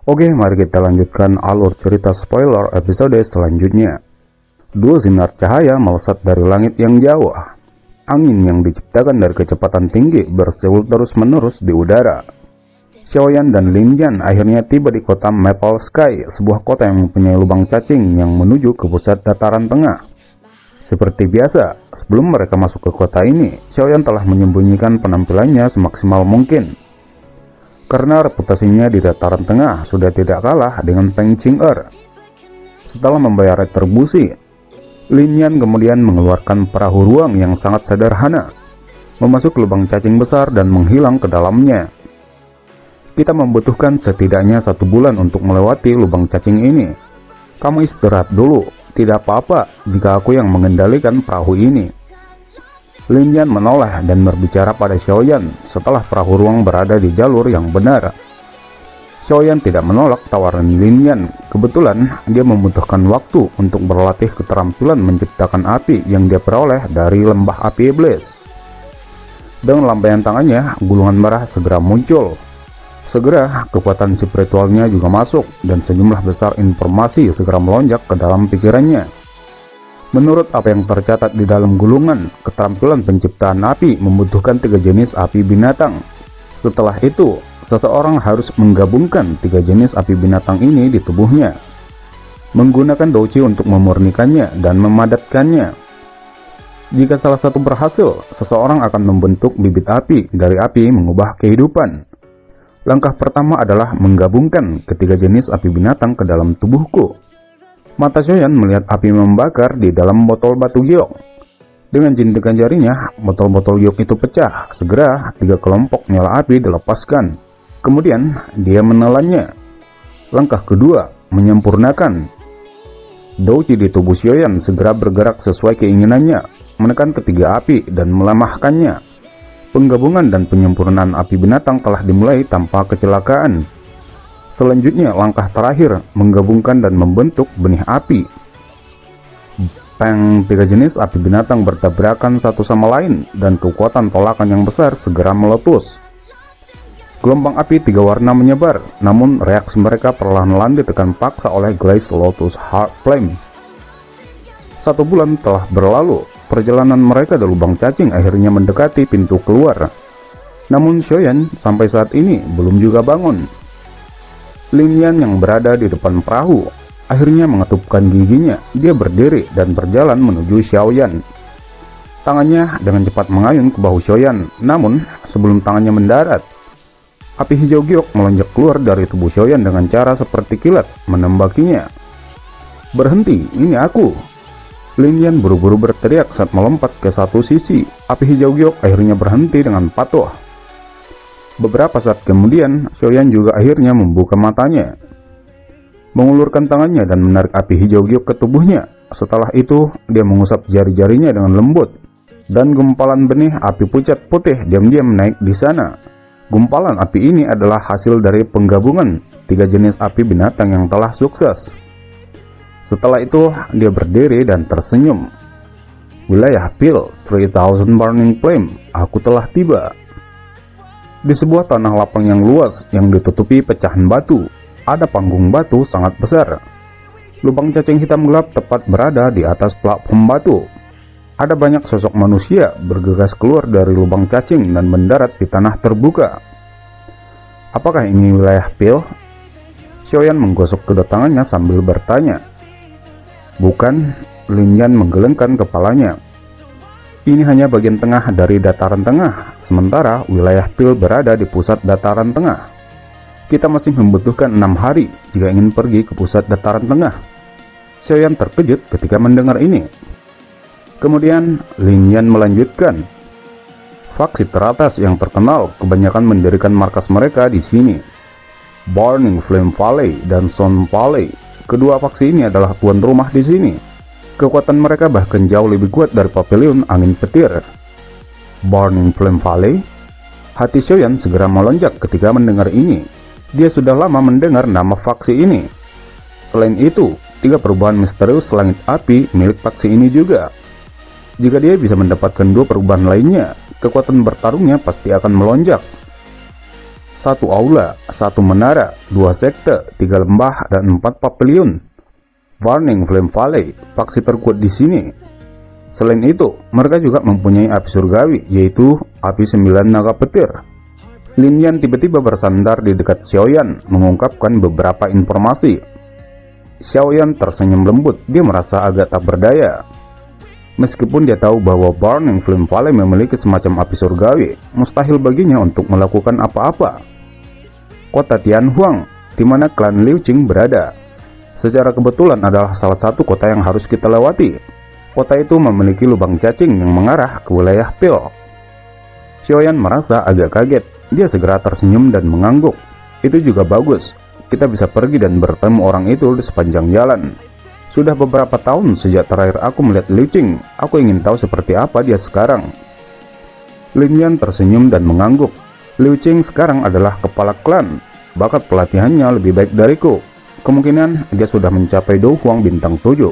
Oke, mari kita lanjutkan alur cerita spoiler episode selanjutnya. Dua sinar cahaya melesat dari langit yang jauh. Angin yang diciptakan dari kecepatan tinggi bersiul terus-menerus di udara. Xiaoyan dan Lin Yan akhirnya tiba di kota Maple Sky, sebuah kota yang mempunyai lubang cacing yang menuju ke pusat dataran tengah. Seperti biasa, sebelum mereka masuk ke kota ini, Xiaoyan telah menyembunyikan penampilannya semaksimal mungkin. Karena reputasinya di dataran tengah sudah tidak kalah dengan Peng Qing'er. Setelah membayar retribusi, Lin Yan kemudian mengeluarkan perahu ruang yang sangat sederhana, memasuk lubang cacing besar dan menghilang ke dalamnya. Kita membutuhkan setidaknya 1 bulan untuk melewati lubang cacing ini. Kamu istirahat dulu, tidak apa-apa jika aku yang mengendalikan perahu ini. Lin Yan menoleh dan berbicara pada Xiaoyan setelah perahu ruang berada di jalur yang benar. Xiaoyan tidak menolak tawaran Lin Yan. Kebetulan dia membutuhkan waktu untuk berlatih keterampilan menciptakan api yang dia peroleh dari lembah api iblis. Dengan lambaian tangannya, gulungan merah segera muncul. Segera kekuatan spiritualnya juga masuk dan sejumlah besar informasi segera melonjak ke dalam pikirannya. Menurut apa yang tercatat di dalam gulungan, keterampilan penciptaan api membutuhkan 3 jenis api binatang. Setelah itu, seseorang harus menggabungkan 3 jenis api binatang ini di tubuhnya, menggunakan douqi untuk memurnikannya dan memadatkannya. Jika salah satu berhasil, seseorang akan membentuk bibit api dari api mengubah kehidupan. Langkah pertama adalah menggabungkan ketiga jenis api binatang ke dalam tubuhku. Mata Xiaoyan melihat api membakar di dalam botol batu giok. Dengan jentikan jarinya, botol-botol giok itu pecah. Segera 3 kelompok nyala api dilepaskan. Kemudian dia menelannya. Langkah kedua, menyempurnakan. Douqi di tubuh Xiaoyan segera bergerak sesuai keinginannya, menekan ketiga api dan melemahkannya. Penggabungan dan penyempurnaan api binatang telah dimulai tanpa kecelakaan. Selanjutnya, langkah terakhir, menggabungkan dan membentuk benih api. Peng 3 jenis api binatang bertabrakan satu sama lain dan kekuatan tolakan yang besar segera meletus. Gelombang api 3 warna menyebar, namun reaksi mereka perlahan-lahan ditekan paksa oleh Glaze Lotus Heart Flame. 1 bulan telah berlalu, perjalanan mereka dari lubang cacing akhirnya mendekati pintu keluar. Namun Xiaoyan sampai saat ini belum juga bangun. Lin Yan yang berada di depan perahu akhirnya mengetupkan giginya. Dia berdiri dan berjalan menuju Xiaoyan. Tangannya dengan cepat mengayun ke bahu Xiaoyan. Namun sebelum tangannya mendarat, api hijau giok melonjak keluar dari tubuh Xiaoyan dengan cara seperti kilat menembakinya. "Berhenti, ini aku!" Lin Yan buru-buru berteriak saat melompat ke satu sisi. Api hijau giok akhirnya berhenti dengan patuh. Beberapa saat kemudian, Xiaoyan juga akhirnya membuka matanya, mengulurkan tangannya dan menarik api hijau giok ke tubuhnya. Setelah itu, dia mengusap jari-jarinya dengan lembut, dan gumpalan benih api pucat putih diam-diam naik di sana. Gumpalan api ini adalah hasil dari penggabungan 3 jenis api binatang yang telah sukses. Setelah itu, dia berdiri dan tersenyum. "Wilayah Pil 3000 Burning Flame, aku telah tiba." Di sebuah tanah lapang yang luas yang ditutupi pecahan batu, ada panggung batu sangat besar. Lubang cacing hitam gelap tepat berada di atas platform batu. Ada banyak sosok manusia bergegas keluar dari lubang cacing dan mendarat di tanah terbuka. "Apakah ini wilayah Pil?" Xiaoyan menggosok kedua tangannya sambil bertanya. "Bukan," Lin Yan menggelengkan kepalanya. "Ini hanya bagian tengah dari dataran tengah, sementara wilayah Pil berada di pusat dataran tengah. Kita masih membutuhkan 6 hari jika ingin pergi ke pusat dataran tengah." Xiaoyan terkejut ketika mendengar ini. Kemudian Lin Yan melanjutkan, "Faksi teratas yang terkenal kebanyakan mendirikan markas mereka di sini. Burning Flame Valley dan Sun Valley. Kedua faksi ini adalah tuan rumah di sini. Kekuatan mereka bahkan jauh lebih kuat dari pavilion angin petir." "Burning Flame Valley?" Hati Xiaoyan segera melonjak ketika mendengar ini. Dia sudah lama mendengar nama faksi ini. Selain itu, 3 perubahan misterius langit api milik faksi ini juga. Jika dia bisa mendapatkan 2 perubahan lainnya, kekuatan bertarungnya pasti akan melonjak. 1 aula, 1 menara, 2 sekte, 3 lembah, dan 4 pavilion. Burning Flame Valley, faksi terkuat di sini. Selain itu, mereka juga mempunyai api surgawi, yaitu api 9 naga petir. Lin Yan tiba-tiba bersandar di dekat Xiaoyan, mengungkapkan beberapa informasi. Xiaoyan tersenyum lembut, dia merasa agak tak berdaya. Meskipun dia tahu bahwa Burning Flame Valley memiliki semacam api surgawi, mustahil baginya untuk melakukan apa-apa. Kota Tianhuang, di mana klan Liu Qing berada, secara kebetulan adalah salah satu kota yang harus kita lewati. Kota itu memiliki lubang cacing yang mengarah ke wilayah Pil. Xiaoyan merasa agak kaget, dia segera tersenyum dan mengangguk. Itu juga bagus, kita bisa pergi dan bertemu orang itu di sepanjang jalan. Sudah beberapa tahun sejak terakhir aku melihat Liu Qing, aku ingin tahu seperti apa dia sekarang. Lin Yan tersenyum dan mengangguk. Liu Qing sekarang adalah kepala klan, bakat pelatihannya lebih baik dariku. Kemungkinan dia sudah mencapai Do Huang bintang 7.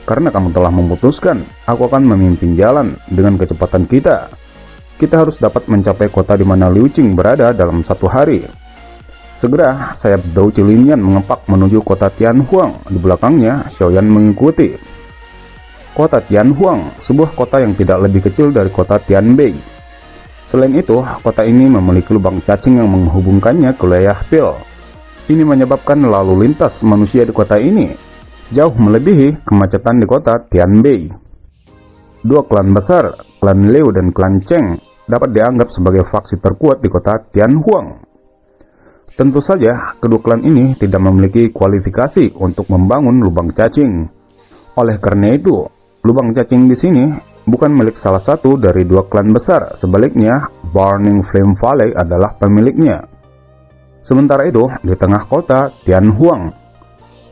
Karena kamu telah memutuskan, aku akan memimpin jalan dengan kecepatan kita. Kita harus dapat mencapai kota di mana Liu Qing berada dalam 1 hari. Segera, sayap Dou Cilinian mengepak menuju kota Tianhuang. Di belakangnya, Xiaoyan mengikuti. Kota Tianhuang, sebuah kota yang tidak lebih kecil dari kota Tianbei. Selain itu, kota ini memiliki lubang cacing yang menghubungkannya ke wilayah Pil. Ini menyebabkan lalu lintas manusia di kota ini jauh melebihi kemacetan di kota Tianbei. 2 klan besar, klan Liu dan klan Cheng, dapat dianggap sebagai faksi terkuat di kota Tianhuang. Tentu saja, kedua klan ini tidak memiliki kualifikasi untuk membangun lubang cacing. Oleh karena itu, lubang cacing di sini bukan milik salah satu dari 2 klan besar. Sebaliknya, Burning Flame Valley adalah pemiliknya. Sementara itu, di tengah kota Tianhuang,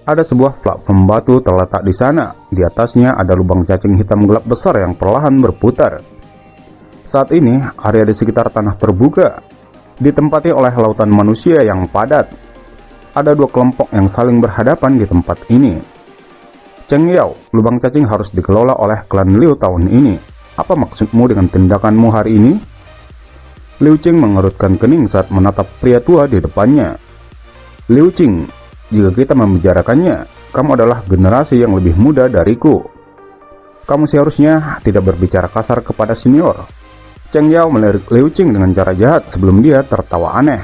ada sebuah platform batu terletak di sana. Di atasnya ada lubang cacing hitam gelap besar yang perlahan berputar. Saat ini, area di sekitar tanah terbuka ditempati oleh lautan manusia yang padat. Ada 2 kelompok yang saling berhadapan di tempat ini. Cheng Yao, lubang cacing harus dikelola oleh klan Liu tahun ini. Apa maksudmu dengan tindakanmu hari ini? Liu Qing mengerutkan kening saat menatap pria tua di depannya. Liu Qing, jika kita membicarakannya, kamu adalah generasi yang lebih muda dariku. Kamu seharusnya tidak berbicara kasar kepada senior. Cheng Yao melirik Liu Qing dengan cara jahat sebelum dia tertawa aneh.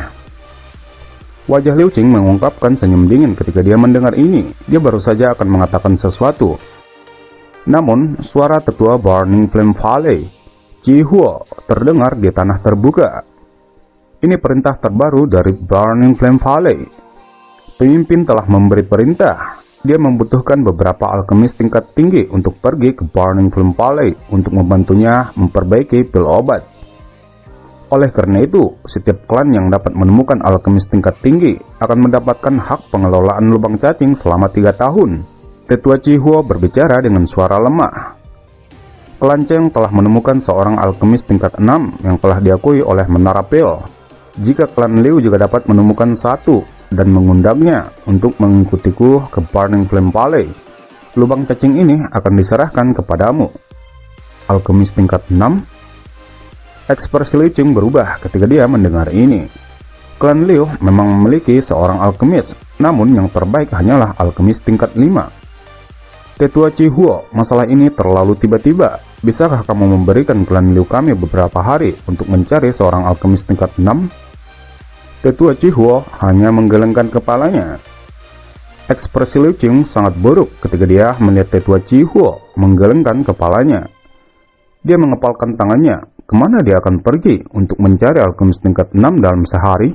Wajah Liu Qing mengungkapkan senyum dingin ketika dia mendengar ini. Dia baru saja akan mengatakan sesuatu. Namun, suara tetua Burning Flame Valley, Ji Huo, terdengar di tanah terbuka. Ini perintah terbaru dari Burning Flame Valley. Pemimpin telah memberi perintah. Dia membutuhkan beberapa alkemis tingkat tinggi untuk pergi ke Burning Flame Valley untuk membantunya memperbaiki pil obat. Oleh karena itu, setiap klan yang dapat menemukan alkemis tingkat tinggi akan mendapatkan hak pengelolaan lubang cacing selama 3 tahun. Tetua Ji Huo berbicara dengan suara lemah. Klan Cheng telah menemukan seorang alkemis tingkat 6 yang telah diakui oleh Menara Pil. Jika klan Liu juga dapat menemukan satu dan mengundangnya untuk mengikutiku ke Burning Flame Valley, lubang cacing ini akan diserahkan kepadamu. Alkemis tingkat 6? Ekspresi Liu Qing berubah ketika dia mendengar ini. Klan Liu memang memiliki seorang alkemis, namun yang terbaik hanyalah alkemis tingkat 5. Tetua Ji Huo, masalah ini terlalu tiba-tiba. Bisakah kamu memberikan klan Liu kami beberapa hari untuk mencari seorang alkemis tingkat 6? Tetua Ji Huo hanya menggelengkan kepalanya. Ekspresi Liu Qing sangat buruk ketika dia melihat Tetua Ji Huo menggelengkan kepalanya. Dia mengepalkan tangannya. Kemana dia akan pergi untuk mencari alkemis tingkat 6 dalam sehari?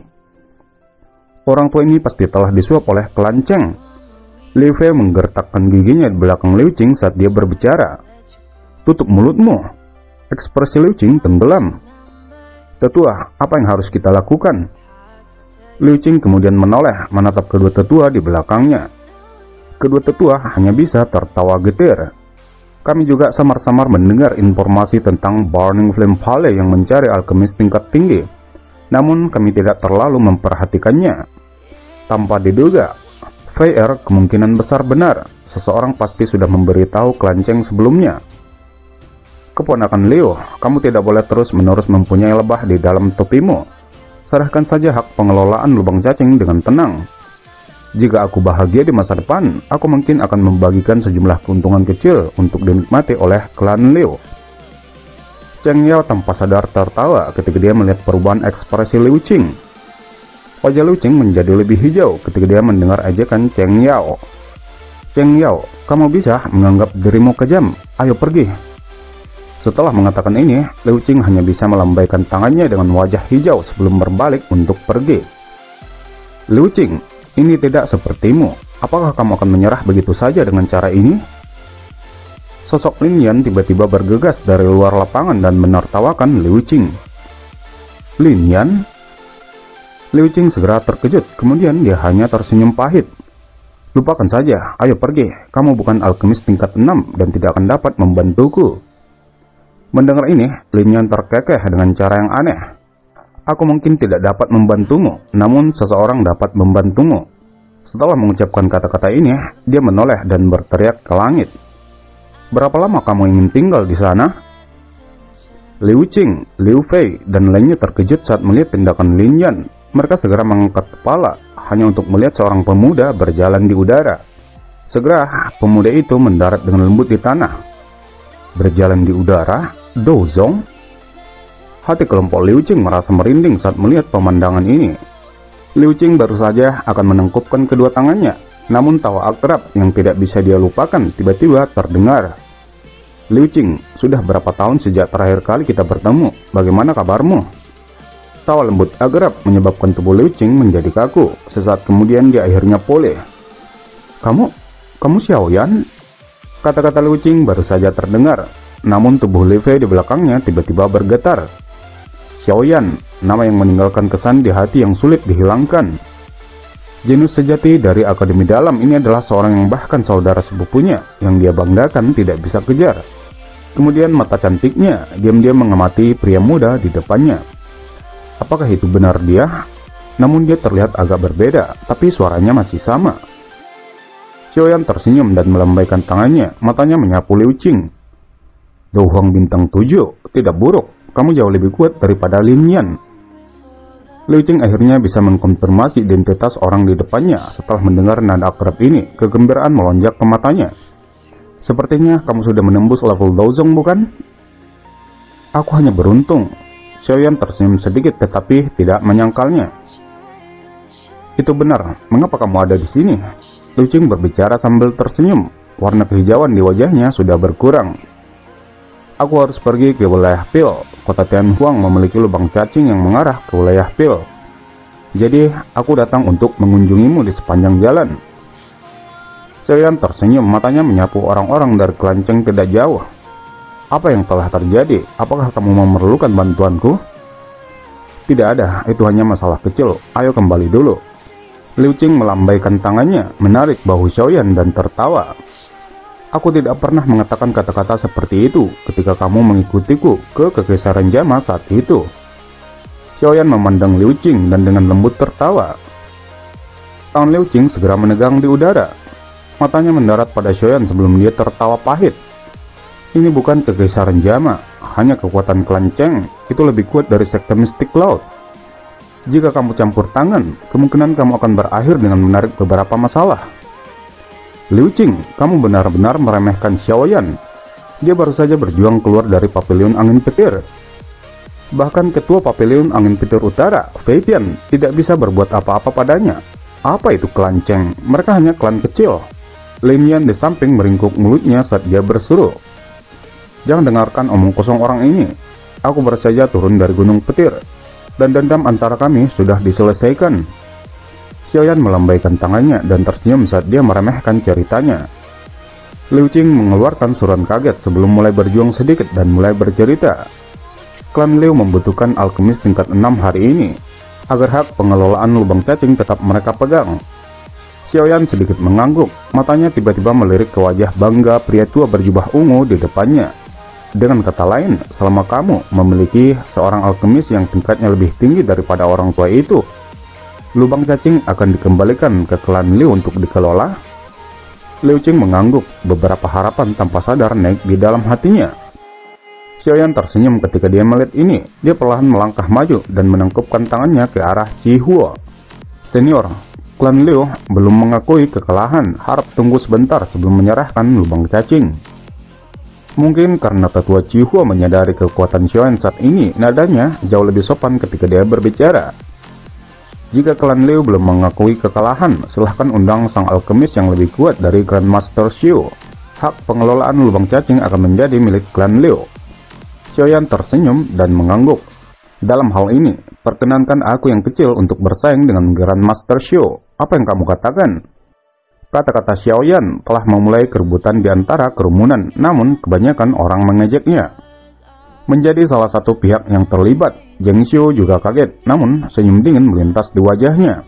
Orang tua ini pasti telah disuap oleh klan Cheng. Liu Fei menggertakkan giginya di belakang Liu Qing saat dia berbicara. Tutup mulutmu. Ekspresi Liu Qing tenggelam. Tetua, apa yang harus kita lakukan? Liu Qing kemudian menoleh menatap kedua tetua di belakangnya. Kedua tetua hanya bisa tertawa getir. Kami juga samar-samar mendengar informasi tentang Burning Flame Valley yang mencari alkemis tingkat tinggi. Namun kami tidak terlalu memperhatikannya. Tanpa diduga, Fei kemungkinan besar benar. Seseorang pasti sudah memberitahu klan Cheng sebelumnya. Keponakan Liu, kamu tidak boleh terus-menerus mempunyai lebah di dalam topimu. Serahkan saja hak pengelolaan lubang cacing dengan tenang. Jika aku bahagia di masa depan, aku mungkin akan membagikan sejumlah keuntungan kecil untuk dinikmati oleh klan Liu. Cheng Yao tanpa sadar tertawa ketika dia melihat perubahan ekspresi Liu Qing. Wajah Liu Qing menjadi lebih hijau ketika dia mendengar ejekan Cheng Yao. Cheng Yao, kamu bisa menganggap dirimu kejam, ayo pergi. Setelah mengatakan ini, Liu Qing hanya bisa melambaikan tangannya dengan wajah hijau sebelum berbalik untuk pergi. Liu Qing, ini tidak sepertimu. Apakah kamu akan menyerah begitu saja dengan cara ini? Sosok Lin Yan tiba-tiba bergegas dari luar lapangan dan menertawakan Liu Qing. Lin Yan? Liu Qing segera terkejut, kemudian dia hanya tersenyum pahit. Lupakan saja, ayo pergi. Kamu bukan alkemis tingkat 6 dan tidak akan dapat membantuku. Mendengar ini, Lin Yan terkekeh dengan cara yang aneh. Aku mungkin tidak dapat membantumu, namun seseorang dapat membantumu. Setelah mengucapkan kata-kata ini, dia menoleh dan berteriak ke langit. Berapa lama kamu ingin tinggal di sana? Liu Qing, Liu Fei, dan lainnya terkejut saat melihat tindakan Lin Yan. Mereka segera mengangkat kepala, hanya untuk melihat seorang pemuda berjalan di udara. Segera, pemuda itu mendarat dengan lembut di tanah. Berjalan di udara? Dozong? Hati kelompok Liu Qing merasa merinding saat melihat pemandangan ini. Liu Qing baru saja akan menengkupkan kedua tangannya, namun tawa akrab yang tidak bisa dia lupakan tiba-tiba terdengar. Liu Qing, sudah berapa tahun sejak terakhir kali kita bertemu? Bagaimana kabarmu? Tawa lembut akrab menyebabkan tubuh Liu Qing menjadi kaku. Sesaat kemudian dia akhirnya pulih. Kamu Xiaoyan? Kata-kata Liu Qing baru saja terdengar, namun tubuh Liu Fei di belakangnya tiba-tiba bergetar. Xiaoyan, nama yang meninggalkan kesan di hati yang sulit dihilangkan. Jenius sejati dari Akademi Dalam ini adalah seorang yang bahkan saudara sepupunya yang dia banggakan tidak bisa kejar. Kemudian mata cantiknya diam-diam mengamati pria muda di depannya. Apakah itu benar dia? Namun dia terlihat agak berbeda, tapi suaranya masih sama. Xiaoyan tersenyum dan melambaikan tangannya, matanya menyapu Liu Qing. Do Huang bintang 7, tidak buruk. Kamu jauh lebih kuat daripada Lin Yan. Liu Qing akhirnya bisa mengkonfirmasi identitas orang di depannya setelah mendengar nada akrab ini. Kegembiraan melonjak ke matanya. Sepertinya kamu sudah menembus level Dozong, bukan? Aku hanya beruntung. Xiaoyan tersenyum sedikit tetapi tidak menyangkalnya. Itu benar. Mengapa kamu ada di sini? Liu Qing berbicara sambil tersenyum. Warna kehijauan di wajahnya sudah berkurang. Aku harus pergi ke wilayah Pil. Kota Tianhuang memiliki lubang cacing yang mengarah ke wilayah Pil. Jadi, aku datang untuk mengunjungimu di sepanjang jalan. Xiaoyan tersenyum, matanya menyapu orang-orang dari kelanceng tidak jauh. Apa yang telah terjadi? Apakah kamu memerlukan bantuanku? Tidak ada, itu hanya masalah kecil. Ayo kembali dulu. Liu Qing melambaikan tangannya, menarik bahu Xiaoyan dan tertawa. Aku tidak pernah mengatakan kata-kata seperti itu ketika kamu mengikutiku ke Kekaisaran Jama saat itu. Xiaoyan memandang Liu Qing dan dengan lembut tertawa. Tangan Liu Qing segera menegang di udara. Matanya mendarat pada Xiaoyan sebelum dia tertawa pahit. Ini bukan Kekaisaran Jama, hanya kekuatan klan Cheng. Itu lebih kuat dari sekte mistik laut. Jika kamu campur tangan, kemungkinan kamu akan berakhir dengan menarik beberapa masalah. Liu Qing, kamu benar-benar meremehkan Xiaoyan. Dia baru saja berjuang keluar dari Paviliun Angin Petir. Bahkan ketua Paviliun Angin Petir Utara, Fei Tian, tidak bisa berbuat apa-apa padanya. Apa itu klan Cheng? Mereka hanya klan kecil. Lin Yan di samping meringkuk mulutnya saat dia berseru. Jangan dengarkan omong kosong orang ini. Aku baru saja turun dari Gunung Petir, dan dendam antara kami sudah diselesaikan. Xiaoyan melambaikan tangannya dan tersenyum saat dia meremehkan ceritanya. Liu Qing mengeluarkan suran kaget sebelum mulai berjuang sedikit dan mulai bercerita. Klan Liu membutuhkan alkemis tingkat 6 hari ini, agar hak pengelolaan lubang cacing tetap mereka pegang. Xiaoyan sedikit mengangguk, matanya tiba-tiba melirik ke wajah bangga pria tua berjubah ungu di depannya. Dengan kata lain, selama kamu memiliki seorang alkemis yang tingkatnya lebih tinggi daripada orang tua itu, lubang cacing akan dikembalikan ke klan Liu untuk dikelola. Liu Qing mengangguk, beberapa harapan tanpa sadar naik di dalam hatinya. Xiaoyan tersenyum ketika dia melihat ini. Dia perlahan melangkah maju dan menengkupkan tangannya ke arah Chihuo. Senior, klan Liu belum mengakui kekalahan. Harap tunggu sebentar sebelum menyerahkan lubang cacing. Mungkin karena tetua Chihuo menyadari kekuatan Xiaoyan saat ini, nadanya jauh lebih sopan ketika dia berbicara. Jika klan Liu belum mengakui kekalahan, silahkan undang sang alkemis yang lebih kuat dari Grandmaster Xiu. Hak pengelolaan lubang cacing akan menjadi milik klan Liu. Xiaoyan tersenyum dan mengangguk. Dalam hal ini, perkenankan aku yang kecil untuk bersaing dengan Grandmaster Xiu. Apa yang kamu katakan? Kata-kata Xiaoyan telah memulai keributan di antara kerumunan, namun kebanyakan orang mengejeknya. Menjadi salah satu pihak yang terlibat, Zheng Xiu juga kaget, namun senyum dingin melintas di wajahnya.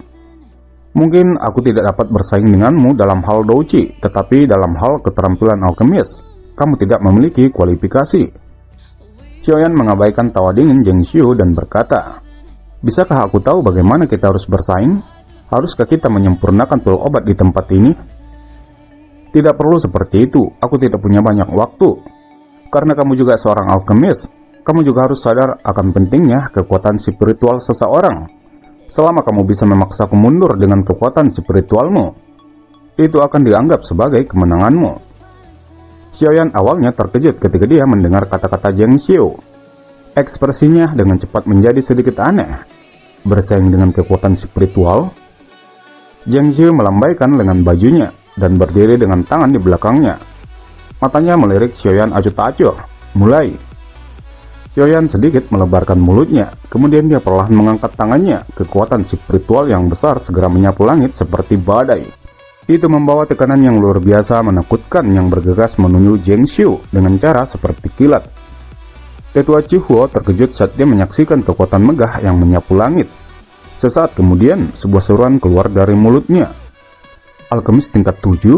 Mungkin aku tidak dapat bersaing denganmu dalam hal douci, tetapi dalam hal keterampilan alkemis, kamu tidak memiliki kualifikasi. Xiaoyan mengabaikan tawa dingin Zheng Xiu dan berkata, bisakah aku tahu bagaimana kita harus bersaing? Haruskah kita menyempurnakan pil obat di tempat ini? Tidak perlu seperti itu, aku tidak punya banyak waktu. Karena kamu juga seorang alkemis, kamu juga harus sadar akan pentingnya kekuatan spiritual seseorang. Selama kamu bisa memaksaku mundur dengan kekuatan spiritualmu, itu akan dianggap sebagai kemenanganmu. Xiaoyan awalnya terkejut ketika dia mendengar kata-kata Zheng Xiu. Ekspresinya dengan cepat menjadi sedikit aneh. Bersaing dengan kekuatan spiritual? Zheng Xiu melambaikan lengan bajunya dan berdiri dengan tangan di belakangnya. Matanya melirik Xiaoyan acuh tak acuh. Mulai. Xiaoyan sedikit melebarkan mulutnya, kemudian dia perlahan mengangkat tangannya. Kekuatan spiritual yang besar segera menyapu langit seperti badai. Itu membawa tekanan yang luar biasa menakutkan yang bergegas menuju Zheng Xiu dengan cara seperti kilat. Tetua Chihuo terkejut saat dia menyaksikan kekuatan megah yang menyapu langit. Sesaat kemudian, sebuah seruan keluar dari mulutnya. Alkemis tingkat 7?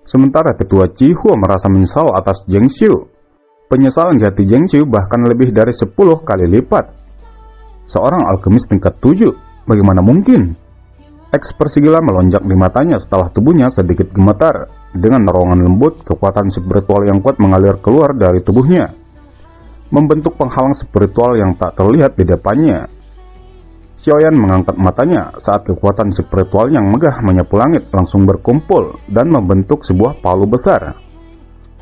Sementara Tetua Chihuo merasa menyesal atas Zheng Xiu. Penyesalan di hati Zheng Xiu bahkan lebih dari 10 kali lipat. Seorang alkemis tingkat 7? Bagaimana mungkin? Ekspresi gila melonjak di matanya setelah tubuhnya sedikit gemetar. Dengan dorongan lembut, kekuatan spiritual yang kuat mengalir keluar dari tubuhnya, membentuk penghalang spiritual yang tak terlihat di depannya. Xiaoyan mengangkat matanya saat kekuatan spiritual yang megah menyapu langit langsung berkumpul dan membentuk sebuah palu besar.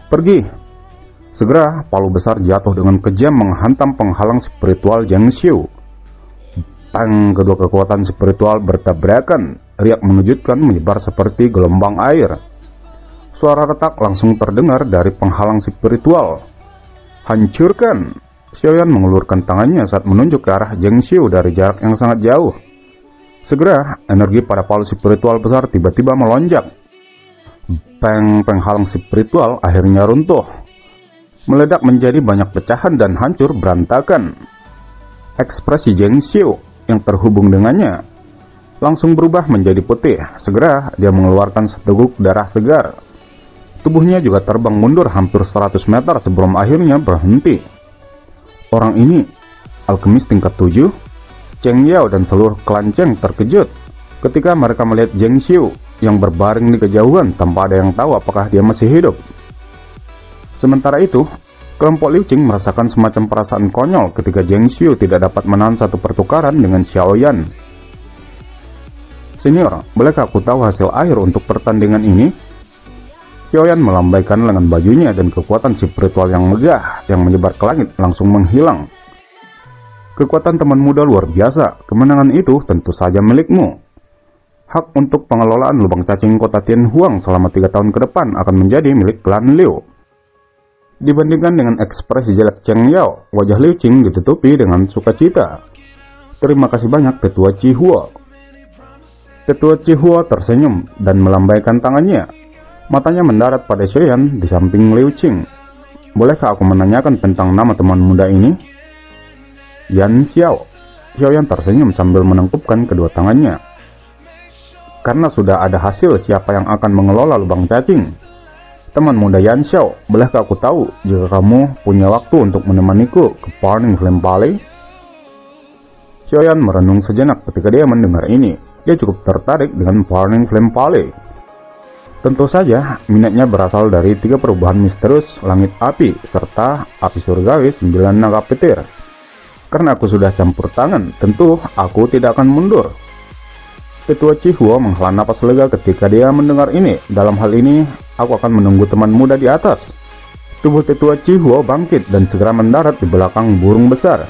Pergi! Segera, palu besar jatuh dengan kejam menghantam penghalang spiritual Zheng Xiu. Tang, kedua kekuatan spiritual bertabrakan. Riak mengejutkan menyebar seperti gelombang air. Suara retak langsung terdengar dari penghalang spiritual. Hancurkan! Xiaoyan mengulurkan tangannya saat menunjuk ke arah Zheng Xiu dari jarak yang sangat jauh. Segera, energi pada palu spiritual besar tiba-tiba melonjak. Penghalang spiritual akhirnya runtuh, meledak menjadi banyak pecahan dan hancur berantakan. Ekspresi Zheng Xiu yang terhubung dengannya langsung berubah menjadi putih. Segera dia mengeluarkan seteguk darah segar. Tubuhnya juga terbang mundur hampir 100 meter sebelum akhirnya berhenti. Orang ini alkemis tingkat 7? Cheng Yao dan seluruh klan Cheng terkejut ketika mereka melihat Zheng Xiu yang berbaring di kejauhan tanpa ada yang tahu apakah dia masih hidup. Sementara itu, kelompok Liu Qing merasakan semacam perasaan konyol ketika Zheng Xiu tidak dapat menahan satu pertukaran dengan Xiaoyan. Senior, bolehkah aku tahu hasil akhir untuk pertandingan ini? Xiaoyan melambaikan lengan bajunya dan kekuatan spiritual yang megah yang menyebar ke langit langsung menghilang. Kekuatan teman muda luar biasa, kemenangan itu tentu saja milikmu. Hak untuk pengelolaan lubang cacing kota Tianhuang selama 3 tahun ke depan akan menjadi milik klan Liu. Dibandingkan dengan ekspresi jelek Cheng Yao, wajah Liu Qing ditutupi dengan sukacita. Terima kasih banyak Tetua Chihuo. Tetua Chihuo tersenyum dan melambaikan tangannya. Matanya mendarat pada Xiaoyan di samping Liu Qing. Bolehkah aku menanyakan tentang nama teman muda ini? Yan Xiao. Xiaoyan tersenyum sambil menengkupkan kedua tangannya. Karena sudah ada hasil siapa yang akan mengelola lubang cacing. Teman muda Yan Xiao, bolehkah aku tahu jika kamu punya waktu untuk menemaniku ke Burning Flame Valley? Xiaoyan merenung sejenak ketika dia mendengar ini. Dia cukup tertarik dengan Burning Flame Valley. Tentu saja, minatnya berasal dari 3 perubahan misterius langit api, serta api surgawi 9 naga petir. Karena aku sudah campur tangan, tentu aku tidak akan mundur. Tetua Chihuo menghela napas lega ketika dia mendengar ini. Dalam hal ini, aku akan menunggu teman muda di atas. Tubuh Tetua Chihuo bangkit dan segera mendarat di belakang burung besar.